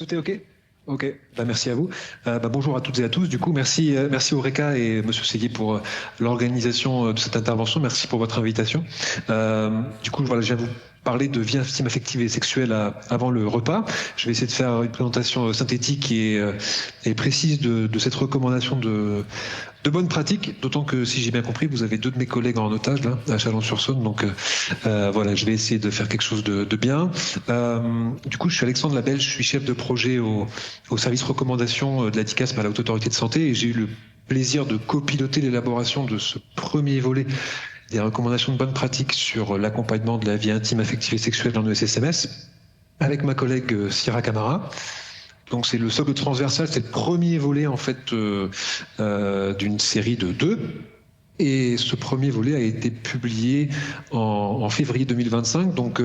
Tout est OK? OK, merci à vous. Bonjour à toutes et à tous. Du coup, merci Eureka et Monsieur Séguier pour l'organisation de cette intervention. Merci pour votre invitation. Du coup, voilà, je viens vous parler de vie intime, affective et sexuelle avant le repas. Je vais essayer de faire une présentation synthétique et précise de cette recommandation de bonnes pratiques, d'autant que, si j'ai bien compris, vous avez deux de mes collègues en otage, là, à Chalon-sur-Saône. Donc, voilà, je vais essayer de faire quelque chose de bien. Du coup, je suis Alexandre Labelle, je suis chef de projet au service recommandation de la DICASM à la Haute Autorité de Santé, et j'ai eu le plaisir de copiloter l'élaboration de ce premier volet des recommandations de bonnes pratiques sur l'accompagnement de la vie intime, affective et sexuelle dans le ESSMS, avec ma collègue Syrah Camara. Donc c'est le socle transversal, c'est le premier volet en fait d'une série de 2. Et ce premier volet a été publié en février 2025. Donc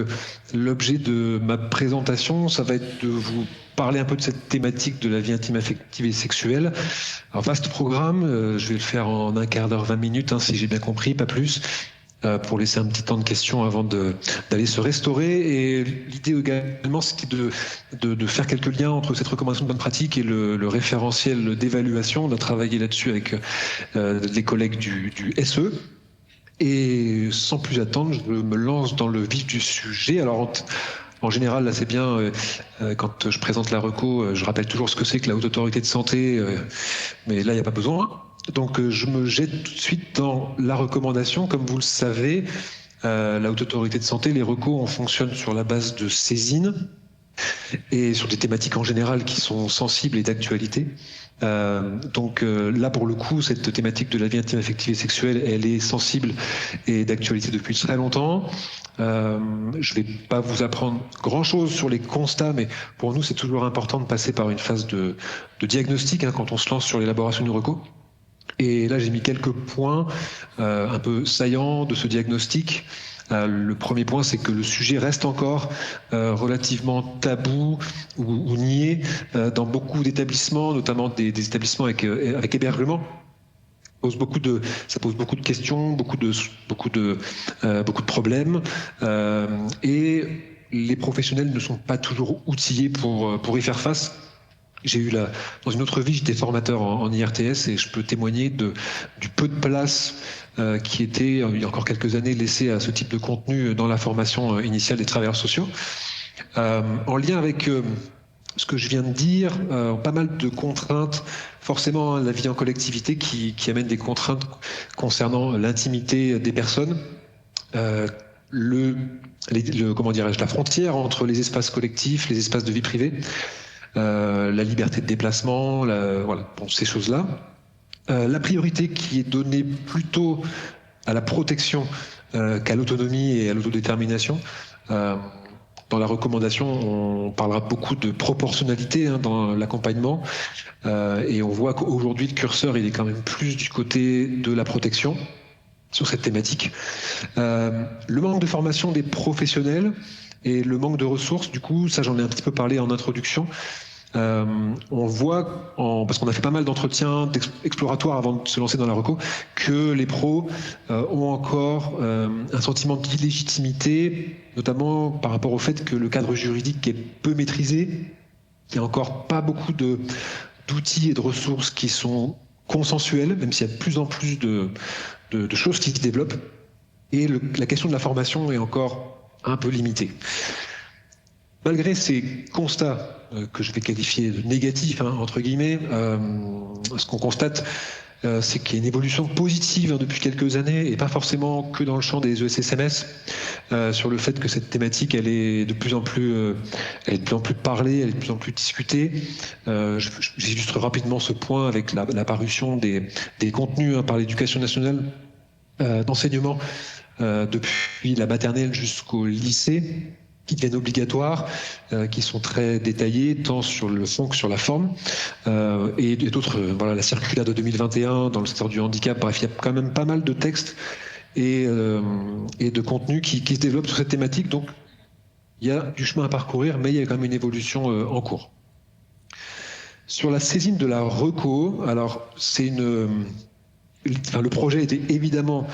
l'objet de ma présentation, ça va être de vous parler un peu de cette thématique de la vie intime, affective et sexuelle. Alors vaste programme, je vais le faire en 1 quart d'heure, 20 minutes, si j'ai bien compris, pas plus. Pour laisser un petit temps de questions avant d'aller se restaurer. Et l'idée également, c'était de faire quelques liens entre cette recommandation de bonne pratique et le référentiel d'évaluation. On a travaillé là-dessus avec les collègues du SE. Et sans plus attendre, je me lance dans le vif du sujet. Alors, en général, là, c'est bien, quand je présente la reco, je rappelle toujours ce que c'est que la Haute Autorité de Santé, mais là, il n'y a pas besoin. Donc, je me jette tout de suite dans la recommandation. Comme vous le savez, la Haute Autorité de Santé, les recos, on fonctionne sur la base de saisines et sur des thématiques en général qui sont sensibles et d'actualité. Donc là, pour le coup, cette thématique de la vie intime, affective et sexuelle, elle est sensible et d'actualité depuis très longtemps. Je vais pas vous apprendre grand-chose sur les constats, mais pour nous, c'est toujours important de passer par une phase de diagnostic quand on se lance sur l'élaboration du reco. Et là, j'ai mis quelques points un peu saillants de ce diagnostic. Le premier point, c'est que le sujet reste encore relativement tabou ou nié dans beaucoup d'établissements, notamment des établissements avec hébergement. Ça pose beaucoup de questions, beaucoup de problèmes, et les professionnels ne sont pas toujours outillés pour y faire face. J'ai eu dans une autre vie, j'étais formateur en IRTS et je peux témoigner du peu de place qui était, il y a encore quelques années, laissée à ce type de contenu dans la formation initiale des travailleurs sociaux. En lien avec ce que je viens de dire, pas mal de contraintes, forcément la vie en collectivité qui amène des contraintes concernant l'intimité des personnes, la frontière entre les espaces collectifs, les espaces de vie privée, la liberté de déplacement, ces choses-là. La priorité qui est donnée plutôt à la protection qu'à l'autonomie et à l'autodétermination. Dans la recommandation, on parlera beaucoup de proportionnalité dans l'accompagnement, et on voit qu'aujourd'hui le curseur il est quand même plus du côté de la protection sur cette thématique. Le manque de formation des professionnels et le manque de ressources, du coup, ça j'en ai un petit peu parlé en introduction. On voit, parce qu'on a fait pas mal d'entretiens exploratoires avant de se lancer dans la reco, que les pros ont encore un sentiment d'illégitimité, notamment par rapport au fait que le cadre juridique est peu maîtrisé, qu'il n'y a encore pas beaucoup d'outils et de ressources qui sont consensuels, même s'il y a de plus en plus de choses qui se développent, et la question de la formation est encore un peu limitée. Malgré ces constats que je vais qualifier de négatifs, entre guillemets, ce qu'on constate, c'est qu'il y a une évolution positive depuis quelques années, et pas forcément que dans le champ des ESSMS, sur le fait que cette thématique, elle est de plus en plus parlée, elle est de plus en plus discutée. J'illustre rapidement ce point avec la parution des contenus par l'Éducation nationale d'enseignement depuis la maternelle jusqu'au lycée, qui deviennent obligatoires, qui sont très détaillés, tant sur le fond que sur la forme. Et d'autres, la circulaire de 2021 dans le secteur du handicap, bref, il y a quand même pas mal de textes et de contenus qui se développent sur cette thématique. Donc, il y a du chemin à parcourir, mais il y a quand même une évolution en cours. Sur la saisine de la reco, alors le projet était évidemment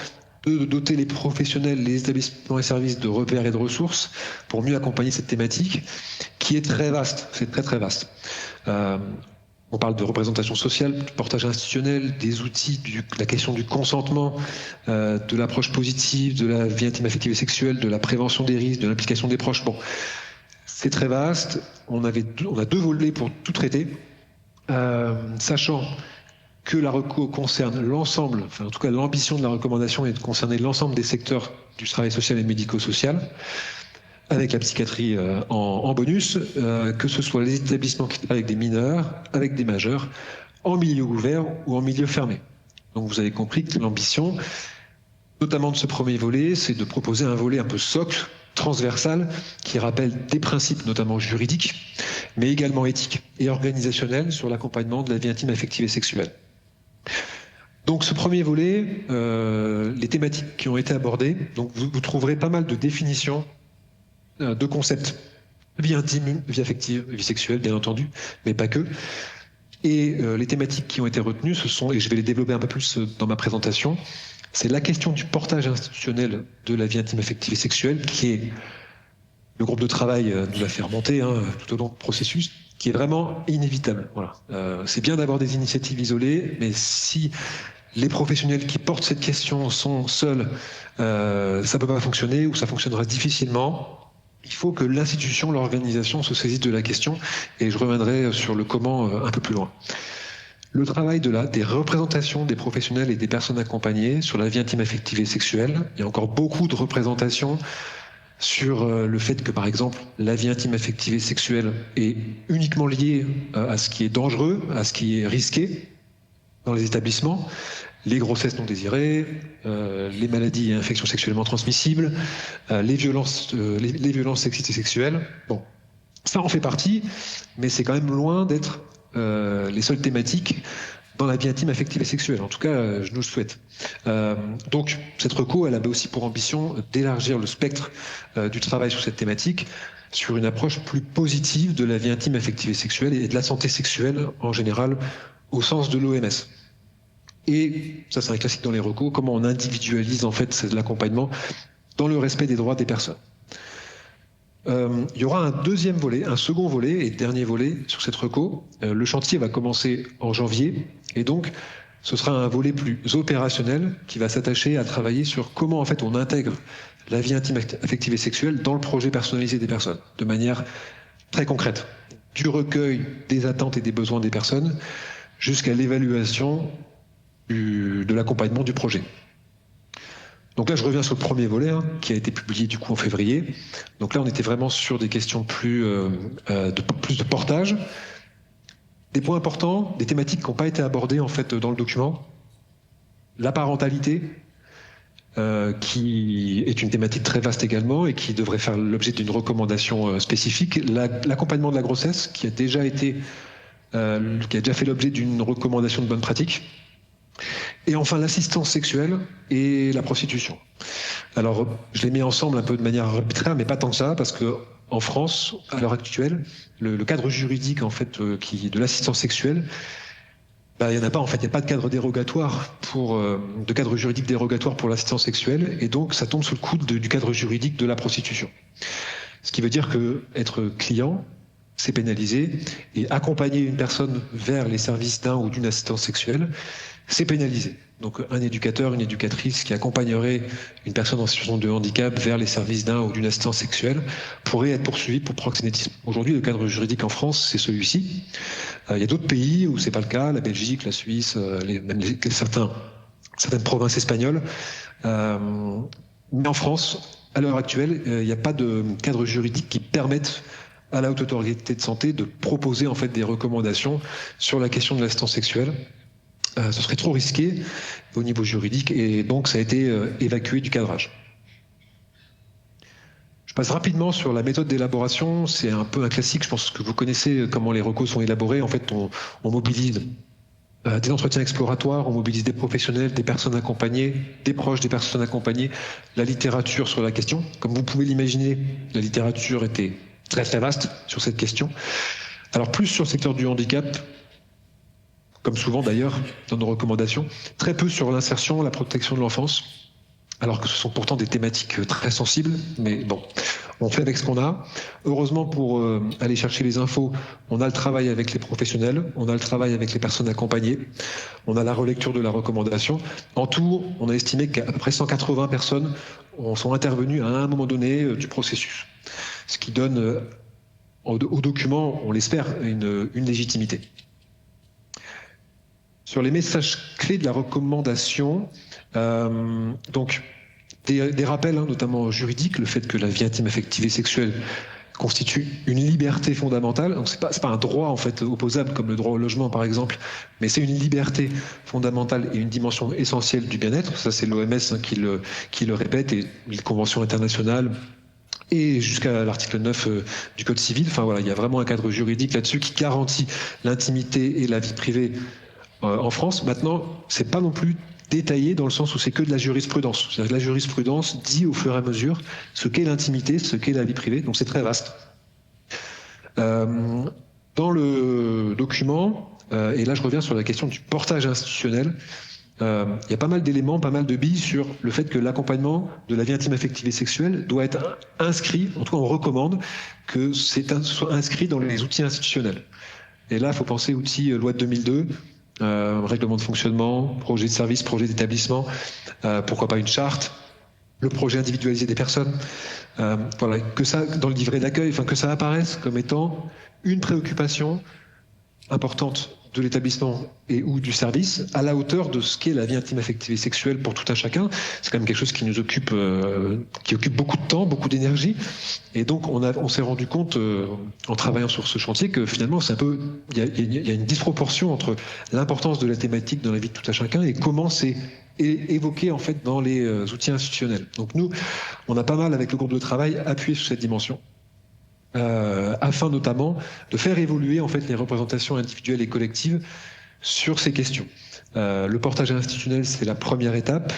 de doter les professionnels, les établissements et services de repères et de ressources pour mieux accompagner cette thématique qui est très vaste, c'est très très vaste. On parle de représentation sociale, du portage institutionnel, des outils, la question du consentement, de l'approche positive, de la vie intime affective et sexuelle, de la prévention des risques, de l'implication des proches. Bon, c'est très vaste. On a 2 volets pour tout traiter, sachant que la reco concerne l'ensemble, enfin en tout cas l'ambition de la recommandation est de concerner l'ensemble des secteurs du travail social et médico-social, avec la psychiatrie en bonus, que ce soit les établissements qui travaillent avec des mineurs, avec des majeurs, en milieu ouvert ou en milieu fermé. Donc vous avez compris que l'ambition, notamment de ce premier volet, c'est de proposer un volet un peu socle, transversal, qui rappelle des principes notamment juridiques, mais également éthiques et organisationnels sur l'accompagnement de la vie intime, affective et sexuelle. Donc ce premier volet, les thématiques qui ont été abordées, donc vous trouverez pas mal de définitions, de concepts, vie intime, vie affective, vie sexuelle, bien entendu, mais pas que. Et les thématiques qui ont été retenues, ce sont, et je vais les développer un peu plus dans ma présentation, c'est la question du portage institutionnel de la vie intime, affective et sexuelle, qui est, le groupe de travail nous l'a fait remonter tout au long du processus, qui est vraiment inévitable. Voilà. C'est bien d'avoir des initiatives isolées, mais si les professionnels qui portent cette question sont seuls, ça ne peut pas fonctionner ou ça fonctionnera difficilement. Il faut que l'institution, l'organisation se saisisse de la question et je reviendrai sur le comment un peu plus loin. Le travail des représentations des professionnels et des personnes accompagnées sur la vie intime, affective et sexuelle. Il y a encore beaucoup de représentations sur le fait que, par exemple, la vie intime, affective et sexuelle est uniquement liée à ce qui est dangereux, à ce qui est risqué dans les établissements. Les grossesses non désirées, les maladies et infections sexuellement transmissibles, les violences sexistes et sexuelles. Bon, ça en fait partie, mais c'est quand même loin d'être les seules thématiques dans la vie intime, affective et sexuelle. En tout cas, je nous le souhaite. Donc, cette reco, elle avait aussi pour ambition d'élargir le spectre du travail sur cette thématique, sur une approche plus positive de la vie intime, affective et sexuelle et de la santé sexuelle en général, au sens de l'OMS. Et ça, c'est un classique dans les recos, comment on individualise en fait l'accompagnement dans le respect des droits des personnes. Il y aura un second volet et dernier volet sur cette reco. Le chantier va commencer en janvier et donc ce sera un volet plus opérationnel qui va s'attacher à travailler sur comment en fait on intègre la vie intime, affective et sexuelle dans le projet personnalisé des personnes, de manière très concrète, du recueil des attentes et des besoins des personnes jusqu'à l'évaluation de l'accompagnement du projet. Donc là, je reviens sur le premier volet qui a été publié du coup en février. Donc là, on était vraiment sur des questions plus de portage. Des points importants, des thématiques qui n'ont pas été abordées en fait dans le document. La parentalité, qui est une thématique très vaste également et qui devrait faire l'objet d'une recommandation spécifique. L'accompagnement de la grossesse, qui a déjà fait l'objet d'une recommandation de bonne pratique. Et enfin, l'assistance sexuelle et la prostitution. Alors, je les mets ensemble un peu de manière arbitraire, mais pas tant que ça, parce que en France, à l'heure actuelle, le cadre juridique en fait de l'assistance sexuelle, il n'y en a pas en fait. Il n'y a pas de cadre dérogatoire de cadre juridique dérogatoire pour l'assistance sexuelle, et donc ça tombe sous le coude du cadre juridique de la prostitution. Ce qui veut dire que être client, c'est pénalisé, et accompagner une personne vers les services d'un ou d'une assistance sexuelle, c'est pénalisé. Donc un éducateur, une éducatrice qui accompagnerait une personne en situation de handicap vers les services d'un ou d'une assistance sexuelle pourrait être poursuivi pour proxénétisme. Aujourd'hui, le cadre juridique en France, c'est celui-ci. Il y a d'autres pays où c'est pas le cas, la Belgique, la Suisse, certaines provinces espagnoles. Mais en France, à l'heure actuelle, il n'y a pas de cadre juridique qui permette à la Haute Autorité de Santé de proposer en fait des recommandations sur la question de l'assistance sexuelle. Ce serait trop risqué au niveau juridique et donc ça a été évacué du cadrage. Je passe rapidement sur la méthode d'élaboration. C'est un peu un classique, je pense que vous connaissez comment les recos sont élaborés. En fait, on mobilise des entretiens exploratoires, on mobilise des professionnels, des personnes accompagnées, des proches des personnes accompagnées, la littérature sur la question. Comme vous pouvez l'imaginer, la littérature était très très vaste sur cette question. Alors plus sur le secteur du handicap, comme souvent d'ailleurs dans nos recommandations, très peu sur l'insertion, la protection de l'enfance, alors que ce sont pourtant des thématiques très sensibles, mais bon, on fait avec ce qu'on a. Heureusement, pour aller chercher les infos, on a le travail avec les professionnels, on a le travail avec les personnes accompagnées, on a la relecture de la recommandation. En tout, on a estimé qu'à peu près 180 personnes sont intervenues à un moment donné du processus, ce qui donne au document, on l'espère, une légitimité. Sur les messages clés de la recommandation, donc des rappels, notamment juridiques, le fait que la vie intime, affective et sexuelle constitue une liberté fondamentale. Donc c'est pas un droit en fait opposable comme le droit au logement par exemple, mais c'est une liberté fondamentale et une dimension essentielle du bien-être. Ça c'est l'OMS qui le répète et les conventions internationales. Et jusqu'à l'article 9 du Code civil. Enfin voilà, il y a vraiment un cadre juridique là-dessus qui garantit l'intimité et la vie privée en France. Maintenant, c'est pas non plus détaillé dans le sens où c'est que de la jurisprudence. C'est-à-dire que la jurisprudence dit au fur et à mesure ce qu'est l'intimité, ce qu'est la vie privée. Donc c'est très vaste. Dans le document, et là je reviens sur la question du portage institutionnel, il y a pas mal d'éléments, pas mal de billes sur le fait que l'accompagnement de la vie intime, affective et sexuelle doit être inscrit, en tout cas on recommande que soit inscrit dans les outils institutionnels. Et là, il faut penser outils loi de 2002, règlement de fonctionnement, projet de service, projet d'établissement, pourquoi pas une charte, le projet individualisé des personnes, voilà, que ça, dans le livret d'accueil, enfin, que ça apparaisse comme étant une préoccupation importante de l'établissement et ou du service à la hauteur de ce qu'est la vie intime, affective et sexuelle pour tout un chacun. C'est quand même quelque chose qui nous occupe, qui occupe beaucoup de temps, beaucoup d'énergie. Et donc on s'est rendu compte en travaillant sur ce chantier que finalement c'est un peu, il y a une disproportion entre l'importance de la thématique dans la vie de tout un chacun et comment c'est évoqué en fait dans les outils institutionnels. Donc nous, on a pas mal avec le groupe de travail appuyé sur cette dimension. Afin notamment de faire évoluer en fait les représentations individuelles et collectives sur ces questions. Le portage institutionnel, c'est la première étape,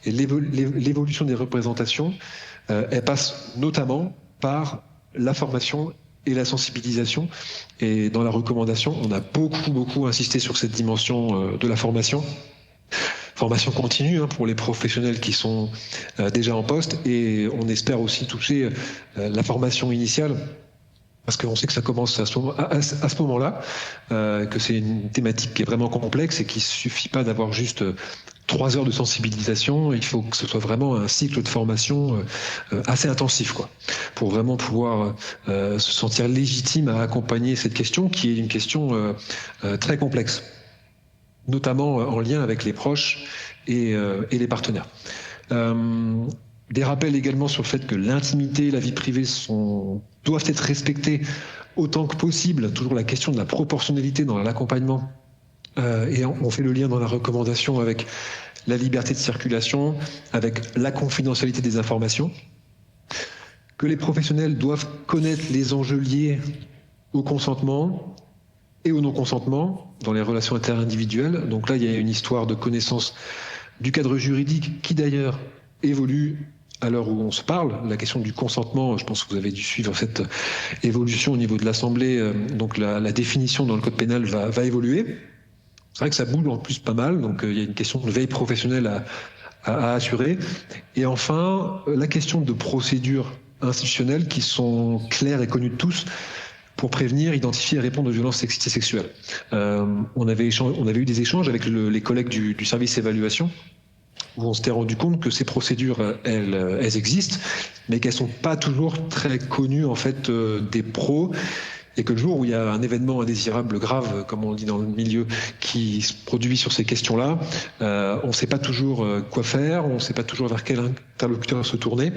et l'évolution des représentations, elle passe notamment par la formation et la sensibilisation. Et dans la recommandation, on a beaucoup insisté sur cette dimension de la formation. Formation continue pour les professionnels qui sont déjà en poste, et on espère aussi toucher la formation initiale, parce qu'on sait que ça commence à ce moment-là, que c'est une thématique qui est vraiment complexe et qu'il ne suffit pas d'avoir juste 3 heures de sensibilisation. Il faut que ce soit vraiment un cycle de formation assez intensif, quoi, pour vraiment pouvoir se sentir légitime à accompagner cette question qui est une question très complexe, notamment en lien avec les proches et les partenaires. Des rappels également sur le fait que l'intimité et la vie privée doivent être respectées autant que possible. Toujours la question de la proportionnalité dans l'accompagnement. Et on fait le lien dans la recommandation avec la liberté de circulation, avec la confidentialité des informations. Que les professionnels doivent connaître les enjeux liés au consentement et au non-consentement dans les relations interindividuelles. Donc là, il y a une histoire de connaissance du cadre juridique qui d'ailleurs évolue à l'heure où on se parle. La question du consentement, je pense que vous avez dû suivre cette évolution au niveau de l'Assemblée. Donc la définition dans le code pénal va évoluer. C'est vrai que ça bouge en plus pas mal, donc il y a une question de veille professionnelle à assurer. Et enfin, la question de procédures institutionnelles qui sont claires et connues de tous, pour prévenir, identifier et répondre aux violences sexistes et sexuelles. On avait eu des échanges avec les collègues du service évaluation, où on s'était rendu compte que ces procédures, elles existent, mais qu'elles sont pas toujours très connues en fait des pros, et que le jour où il y a un événement indésirable grave, comme on dit dans le milieu, qui se produit sur ces questions-là, on ne sait pas toujours quoi faire, on ne sait pas toujours vers quel interlocuteur se tourner.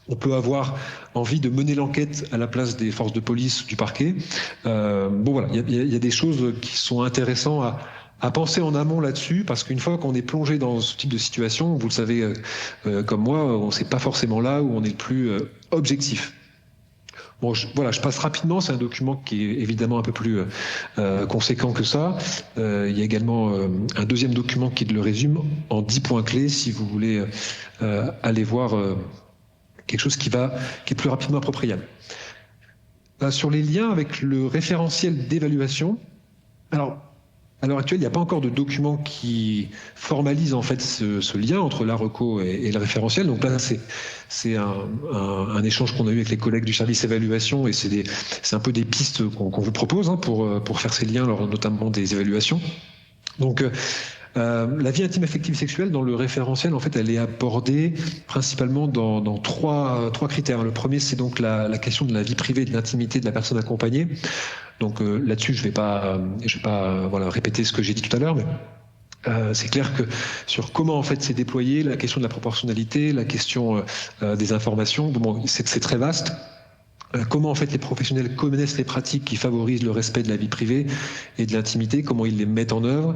On peut avoir envie de mener l'enquête à la place des forces de police, du parquet. Bon voilà, il y a des choses qui sont intéressantes à penser en amont là-dessus, parce qu'une fois qu'on est plongé dans ce type de situation, vous le savez comme moi, on ne sait pas forcément là où on est le plus objectif. Bon, voilà, je passe rapidement, c'est un document qui est évidemment un peu plus conséquent que ça. Il y a également un deuxième document qui le résume en 10 points clés, si vous voulez aller voir quelque chose qui est plus rapidement appropriable. Sur les liens avec le référentiel d'évaluation, alors À l'heure actuelle, il n'y a pas encore de document qui formalise en fait ce lien entre la reco et le référentiel. Donc là, c'est un échange qu'on a eu avec les collègues du service évaluation et c'est un peu des pistes qu'on vous propose hein, pour faire ces liens, lors notamment des évaluations. Donc, la vie intime, affective, sexuelle dans le référentiel, en fait, elle est abordée principalement dans trois critères. Le premier, c'est donc la question de la vie privée et de l'intimité de la personne accompagnée. Donc là-dessus, je vais pas voilà, répéter ce que j'ai dit tout à l'heure, mais c'est clair que sur comment en fait c'est déployé, la question de la proportionnalité, la question des informations, bon, c'est très vaste. Comment en fait les professionnels connaissent les pratiques qui favorisent le respect de la vie privée et de l'intimité, comment ils les mettent en œuvre,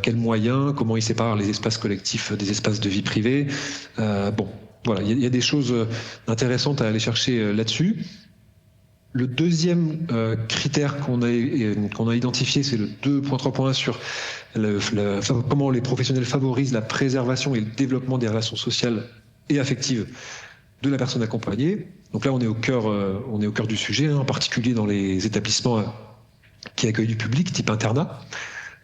quels moyens, comment ils séparent les espaces collectifs des espaces de vie privée. Bon, voilà, il y a des choses intéressantes à aller chercher là-dessus. Le deuxième critère qu'on a identifié, c'est le 2.3.1 sur comment les professionnels favorisent la préservation et le développement des relations sociales et affectives de la personne accompagnée. Donc là, on est au cœur du sujet, hein, en particulier dans les établissements qui accueillent du public, type internat.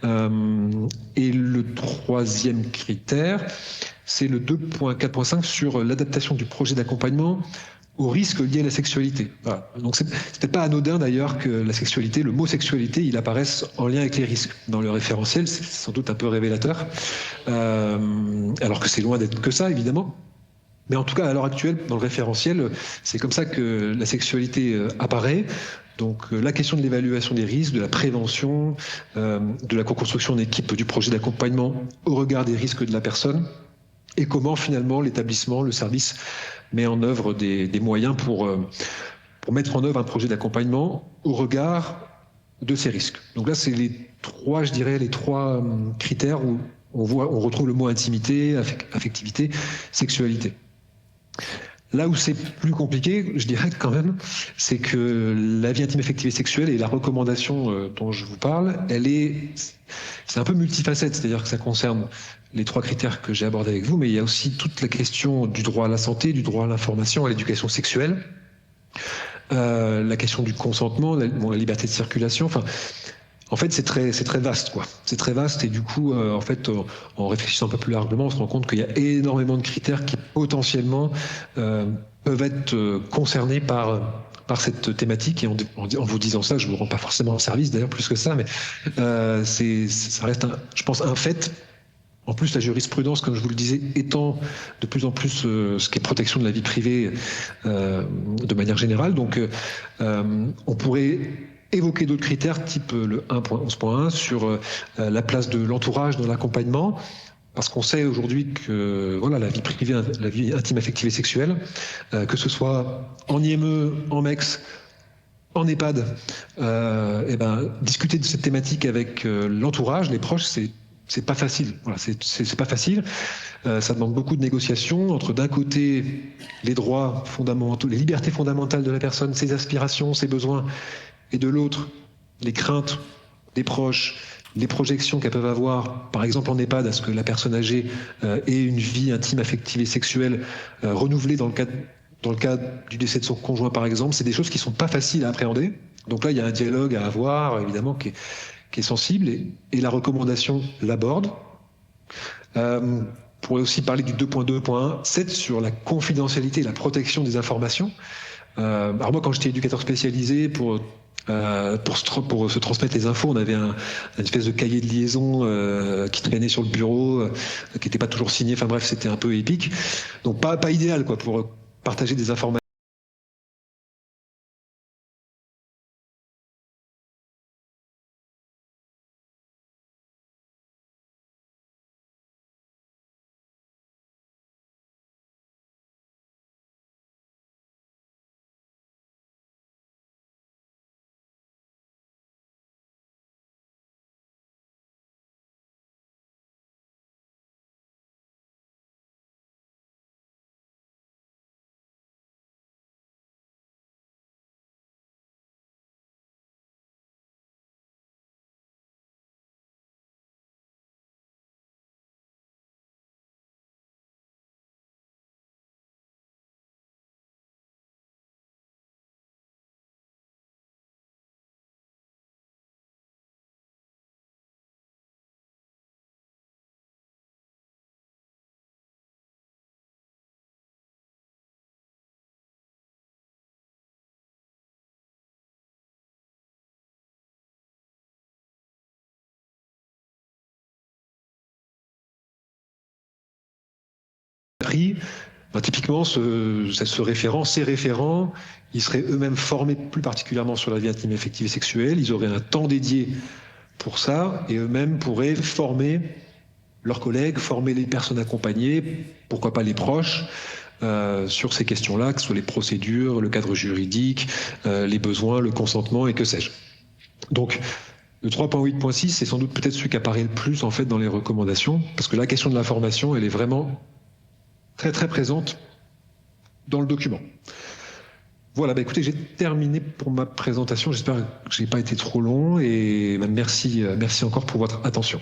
Et le troisième critère, c'est le 2.4.5 sur l'adaptation du projet d'accompagnement aux risques liés à la sexualité. Voilà. Donc c'est pas anodin d'ailleurs que la sexualité, le mot sexualité, il apparaisse en lien avec les risques. Dans le référentiel, c'est sans doute un peu révélateur, alors que c'est loin d'être que ça, évidemment. Mais en tout cas, à l'heure actuelle, dans le référentiel, c'est comme ça que la sexualité apparaît. Donc la question de l'évaluation des risques, de la prévention, de la co-construction d'équipe du projet d'accompagnement au regard des risques de la personne, et comment finalement l'établissement, le service met en œuvre des moyens pour mettre en œuvre un projet d'accompagnement au regard de ces risques. Donc là, c'est je dirais, les trois critères où on retrouve le mot intimité, affectivité, sexualité. Là où c'est plus compliqué, je dirais quand même, c'est que la vie intime, affective et sexuelle et la recommandation dont je vous parle, c'est un peu multifacette, c'est-à-dire que ça concerne les trois critères que j'ai abordés avec vous, mais il y a aussi toute la question du droit à la santé, du droit à l'information, à l'éducation sexuelle, la question du consentement, la liberté de circulation, enfin. En fait, c'est très vaste, quoi. C'est très vaste et du coup, en fait, en réfléchissant un peu plus largement, on se rend compte qu'il y a énormément de critères qui potentiellement peuvent être concernés par cette thématique. Et en vous disant ça, je vous rends pas forcément service, d'ailleurs, plus que ça, mais ça reste, je pense, un fait. En plus, la jurisprudence, comme je vous le disais, étend de plus en plus ce qui est protection de la vie privée de manière générale. Donc, on pourrait évoquer d'autres critères, type le 1.11.1 sur la place de l'entourage dans l'accompagnement, parce qu'on sait aujourd'hui que voilà, la vie privée, la vie intime, affective et sexuelle, que ce soit en IME, en MEX, en EHPAD, discuter de cette thématique avec l'entourage, les proches, c'est pas facile. Voilà, c'est pas facile. Ça demande beaucoup de négociations entre d'un côté les droits fondamentaux, les libertés fondamentales de la personne, ses aspirations, ses besoins, et de l'autre les craintes des proches, les projections qu'elles peuvent avoir, par exemple en EHPAD, à ce que la personne âgée ait une vie intime, affective et sexuelle renouvelée dans le cas du décès de son conjoint, par exemple. C'est des choses qui sont pas faciles à appréhender. Donc là, il y a un dialogue à avoir, évidemment, qui est sensible, et la recommandation l'aborde. On pourrait aussi parler du 2.2.1.7 sur la confidentialité et la protection des informations. Alors moi, quand j'étais éducateur spécialisé pour se transmettre les infos, on avait une espèce de cahier de liaison qui traînait sur le bureau, qui n'était pas toujours signé. Enfin bref, c'était un peu épique. Donc pas idéal quoi pour partager des informations. pris, typiquement, ce référent, ces référents, ils seraient eux-mêmes formés plus particulièrement sur la vie intime, affective et sexuelle. Ils auraient un temps dédié pour ça et eux-mêmes pourraient former leurs collègues, former les personnes accompagnées, pourquoi pas les proches, sur ces questions-là, que ce soit les procédures, le cadre juridique, les besoins, le consentement et que sais-je. Donc, le 3.8.6, c'est sans doute peut-être celui qui apparaît le plus en fait dans les recommandations, parce que la question de la formation, elle est vraiment très très présente dans le document. Voilà, écoutez, j'ai terminé pour ma présentation. J'espère que je n'ai pas été trop long et merci encore pour votre attention.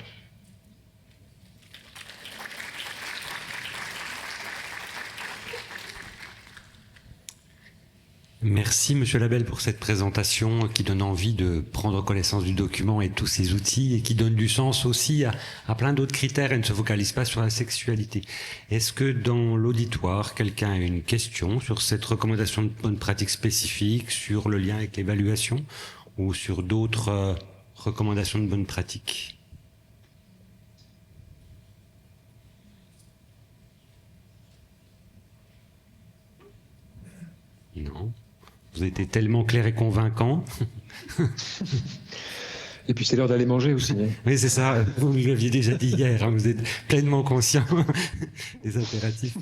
Merci Monsieur Labelle pour cette présentation qui donne envie de prendre connaissance du document et de tous ces outils et qui donne du sens aussi à plein d'autres critères et ne se focalise pas sur la sexualité. Est-ce que dans l'auditoire, quelqu'un a une question sur cette recommandation de bonne pratique spécifique, sur le lien avec l'évaluation ou sur d'autres recommandations de bonne pratique ? Non. Vous avez été tellement clair et convaincant. Et puis c'est l'heure d'aller manger aussi. Oui, c'est ça. Vous l'aviez déjà dit hier. Hein, vous êtes pleinement conscient des impératifs.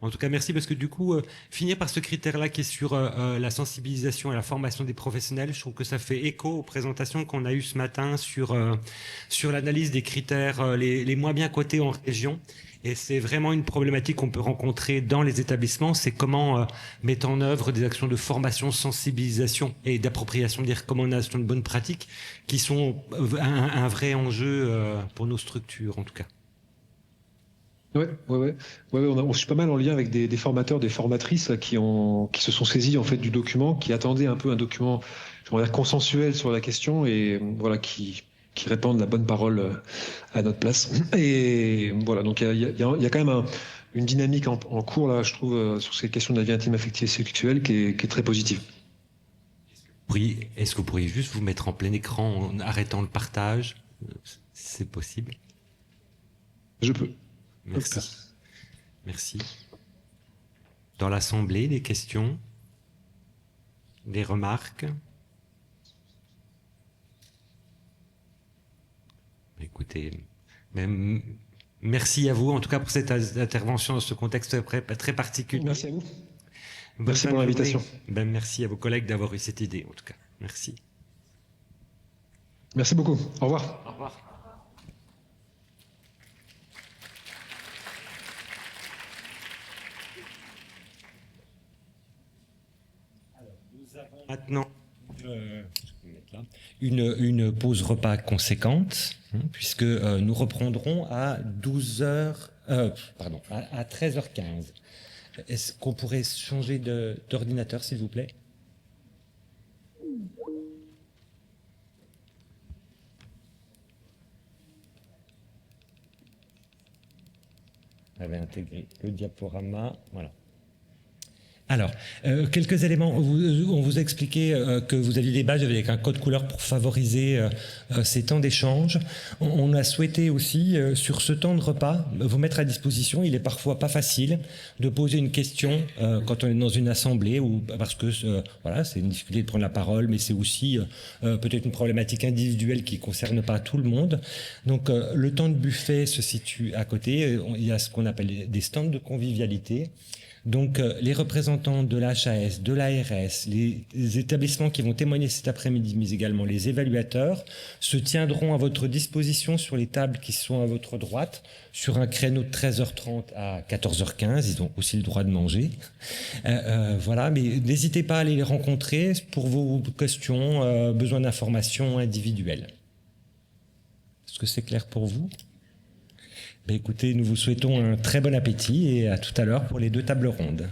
En tout cas, merci parce que du coup, finir par ce critère-là qui est sur la sensibilisation et la formation des professionnels, je trouve que ça fait écho aux présentations qu'on a eues ce matin sur l'analyse des critères les moins bien cotés en région. Et c'est vraiment une problématique qu'on peut rencontrer dans les établissements, c'est comment mettre en œuvre des actions de formation, sensibilisation et d'appropriation des recommandations de bonnes pratiques qui sont un vrai enjeu pour nos structures en tout cas. Ouais, on suit pas mal en lien avec des formateurs, des formatrices là, qui se sont saisis en fait du document, qui attendaient un peu un document, je vais dire, consensuel sur la question et voilà qui répandent la bonne parole à notre place. Et voilà, donc il y a quand même une dynamique en cours là, je trouve, sur ces questions de la vie intime, affective et sexuelle qui est très positive. Est-ce que vous pourriez juste vous mettre en plein écran en arrêtant le partage? C'est possible? Je peux. Merci. Merci. Dans l'Assemblée, des questions? Des remarques? Écoutez, merci à vous, en tout cas, pour cette intervention dans ce contexte très particulier. Merci à vous. Merci pour l'invitation. Merci à vos collègues d'avoir eu cette idée, en tout cas. Merci. Merci beaucoup. Au revoir. Au revoir. Alors, nous avons maintenant une pause repas conséquente, puisque nous reprendrons à 13h15. Est-ce qu'on pourrait changer d'ordinateur, s'il vous plaît? J'avais intégré le diaporama, voilà. Alors, quelques éléments. On vous a expliqué que vous aviez des badges avec un code couleur pour favoriser ces temps d'échange. On a souhaité aussi, sur ce temps de repas, vous mettre à disposition. Il est parfois pas facile de poser une question quand on est dans une assemblée, ou parce que voilà, c'est une difficulté de prendre la parole, mais c'est aussi peut-être une problématique individuelle qui concerne pas tout le monde. Donc, le temps de buffet se situe à côté. Il y a ce qu'on appelle des stands de convivialité. Donc, les représentants de l'HAS, de l'ARS, les établissements qui vont témoigner cet après-midi, mais également les évaluateurs, se tiendront à votre disposition sur les tables qui sont à votre droite, sur un créneau de 13h30 à 14h15. Ils ont aussi le droit de manger. Voilà, mais n'hésitez pas à aller les rencontrer pour vos questions, besoin d'informations individuelles. Est-ce que c'est clair pour vous ? Écoutez, nous vous souhaitons un très bon appétit et à tout à l'heure pour les 2 tables rondes.